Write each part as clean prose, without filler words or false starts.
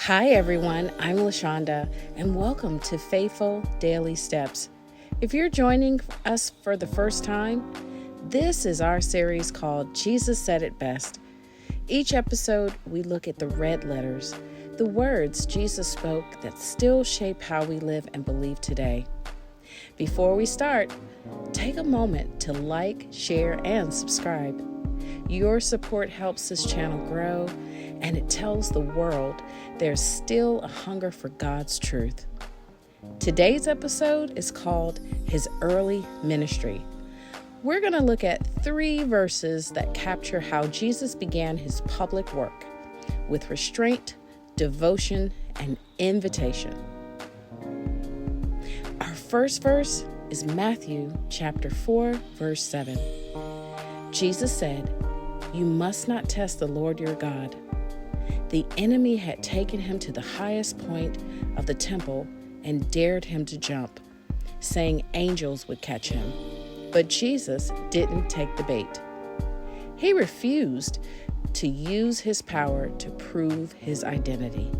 Hi everyone, I'm LaShonda and welcome to Faithful Daily Steps. If you're joining us for the first time, this is our series called Jesus Said It Best. Each episode, we look at the red letters, the words Jesus spoke that still shape how we live and believe today. Before we start, take a moment to like, share, and subscribe. Your support helps this channel grow, and it tells the world there's still a hunger for God's truth. Today's episode is called His Early Ministry. We're going to look at 3 verses that capture how Jesus began his public work with restraint, devotion, and invitation. Our first verse is Matthew chapter 4, verse 7. Jesus said, "You must not test the Lord your God." The enemy had taken him to the highest point of the temple and dared him to jump, saying angels would catch him. But Jesus didn't take the bait. He refused to use his power to prove his identity.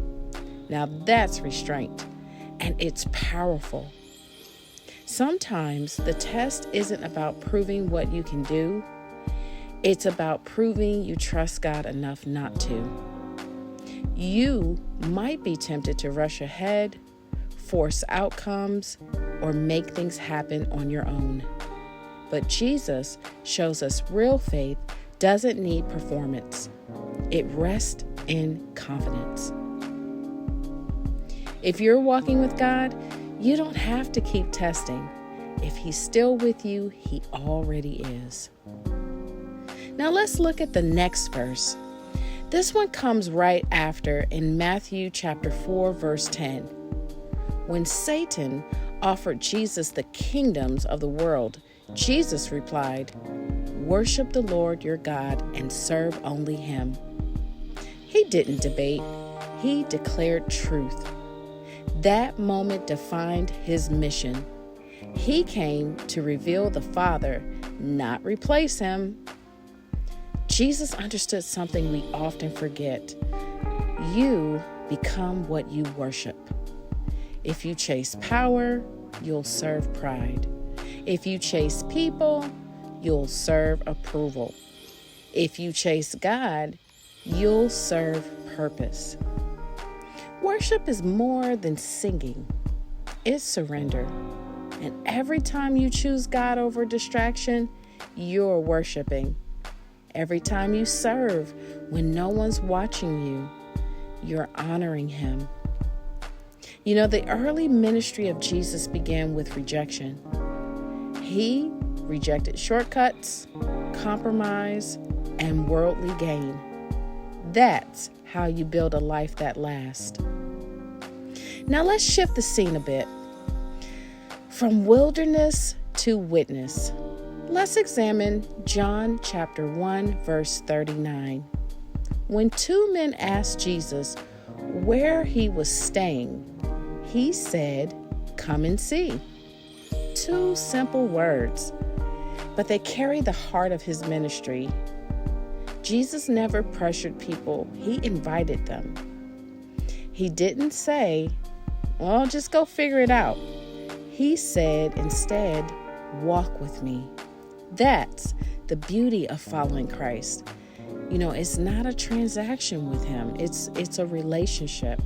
Now that's restraint, and it's powerful. Sometimes the test isn't about proving what you can do. It's about proving you trust God enough not to. You might be tempted to rush ahead, force outcomes, or make things happen on your own. But Jesus shows us real faith doesn't need performance. It rests in confidence. If you're walking with God, you don't have to keep testing. If He's still with you, He already is. Now let's look at the next verse. This one comes right after in Matthew chapter 4, verse 10. When Satan offered Jesus the kingdoms of the world, Jesus replied, "Worship the Lord your God and serve only Him." He didn't debate. He declared truth. That moment defined His mission. He came to reveal the Father, not replace Him. Jesus understood something we often forget. You become what you worship. If you chase power, you'll serve pride. If you chase people, you'll serve approval. If you chase God, you'll serve purpose. Worship is more than singing. It's surrender. And every time you choose God over distraction, you're worshiping. Every time you serve when no one's watching you, you're honoring Him. You know, the early ministry of Jesus began with rejection. He rejected shortcuts, compromise, and worldly gain. That's how you build a life that lasts. Now let's shift the scene a bit. From wilderness to witness. Let's examine John chapter 1, verse 39. When 2 men asked Jesus where He was staying, He said, "Come and see." 2 simple words, but they carry the heart of His ministry. Jesus never pressured people. He invited them. He didn't say, "Well, just go figure it out." He said instead, "Walk with me." That's the beauty of following Christ. You know, it's not a transaction with Him. It's a relationship.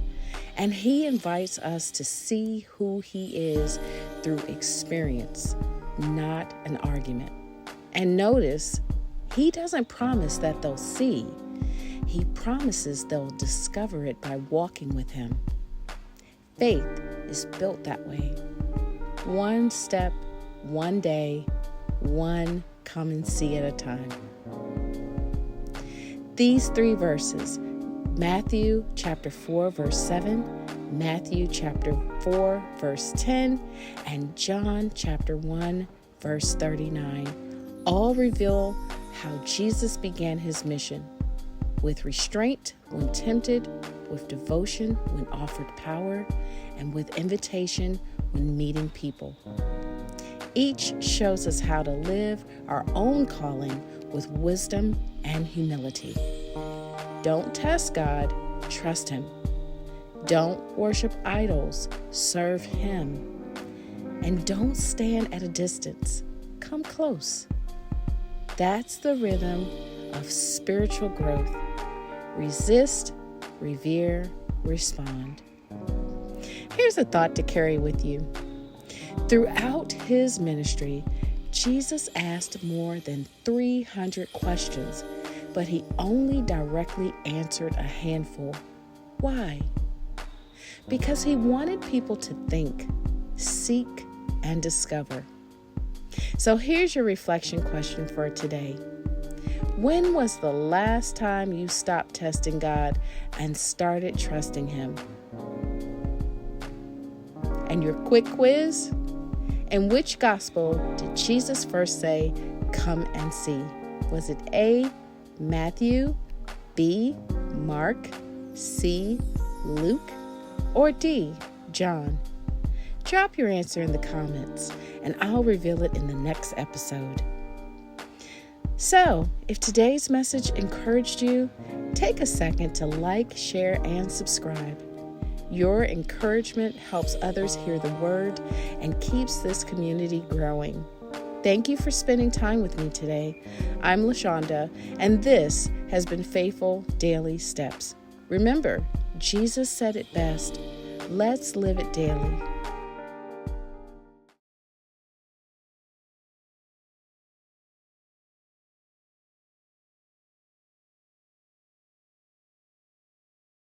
And He invites us to see who He is through experience, not an argument. And notice, He doesn't promise that they'll see. He promises they'll discover it by walking with Him. Faith is built that way. One step, one day, one come and see at a time. These 3 verses, Matthew chapter 4, verse 7, Matthew chapter 4, verse 10, and John chapter 1, verse 39, all reveal how Jesus began His mission with restraint when tempted, with devotion when offered power, and with invitation when meeting people. Each shows us how to live our own calling with wisdom and humility. Don't test God, trust Him. Don't worship idols, serve Him. And don't stand at a distance, come close. That's the rhythm of spiritual growth. Resist, revere, respond. Here's a thought to carry with you. Throughout His ministry, Jesus asked more than 300 questions, but He only directly answered a handful. Why? Because He wanted people to think, seek, and discover. So here's your reflection question for today. When was the last time you stopped testing God and started trusting Him? And your quick quiz? In which gospel did Jesus first say, "Come and see"? Was it A, Matthew, B, Mark, C, Luke, or D, John? Drop your answer in the comments, and I'll reveal it in the next episode. So, if today's message encouraged you, take a second to like, share, and subscribe. Your encouragement helps others hear the word and keeps this community growing. Thank you for spending time with me today. I'm LaShonda, and this has been Faithful Daily Steps. Remember, Jesus said it best. Let's live it daily.